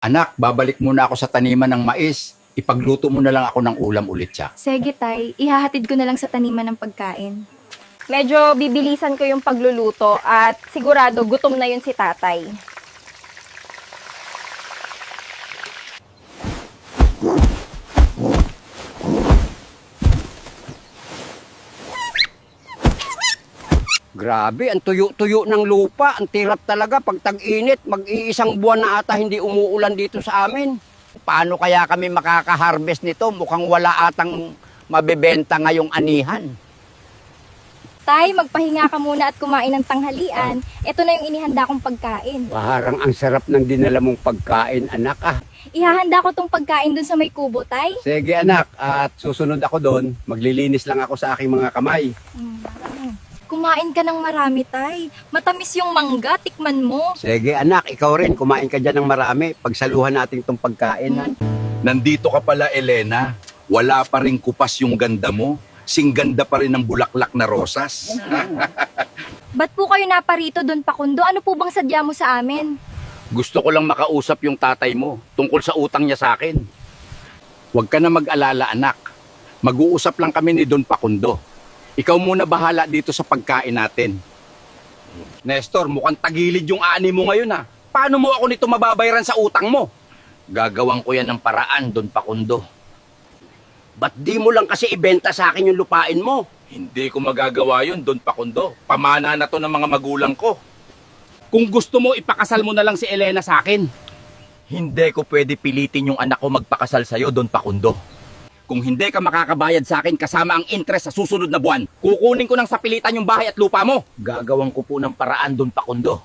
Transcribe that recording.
Anak, babalik muna ako sa taniman ng mais. Ipagluto mo na lang ako ng ulam ulit siya. Sige, Tay. Ihahatid ko na lang sa taniman ng pagkain. Medyo bibilisan ko yung pagluluto at sigurado gutom na yun si tatay. Grabe, ang tuyo-tuyo ng lupa. Ang tirap talaga pag tag-init. Mag-iisang buwan na ata hindi umuulan dito sa amin. Paano kaya kami makaka-harvest nito? Mukhang wala atang mabebenta ngayong anihan. Tay, magpahinga ka muna at kumain ng tanghalian. Ito na yung inihanda kong pagkain. Parang ang sarap ng dinala mong pagkain, anak ah. Ihahanda ko tong pagkain dun sa may kubo, Tay. Sige anak, at susunod ako doon. Maglilinis lang ako sa aking mga kamay. Kumain ka ng marami, Tay. Matamis yung mangga, tikman mo. Sige anak, ikaw rin, kumain ka dyan ng marami. Pagsaluhan natin tong pagkain. Nandito ka pala, Elena. Wala pa rin kupas yung ganda mo. Singganda pa rin ang bulaklak na rosas. Ba't po kayo naparito doon, Pakundo? Ano po bang sadya mo sa amin? Gusto ko lang makausap yung tatay mo tungkol sa utang niya sa akin. Huwag ka na mag-alala, anak. Mag-uusap lang kami ni Don Pakundo. Ikaw muna bahala dito sa pagkain natin. Nestor, mukhang tagilid yung ani mo ngayon ah. Paano mo ako nito mababayaran sa utang mo? Gagawang ko yan ng paraan, Don Pakundo. Ba't di mo lang kasi ibenta sa akin yung lupain mo? Hindi ko magagawa yun, Don Pakundo. Pamana na to ng mga magulang ko. Kung gusto mo, ipakasal mo na lang si Elena sa akin. Hindi ko pwede pilitin yung anak ko magpakasal sa'yo, Don Pakundo. Kung hindi ka makakabayad sa akin kasama ang interest sa susunod na buwan, kukunin ko ng sapilitan yung bahay at lupa mo. Gagawang ko po ng paraan, Don Pakundo.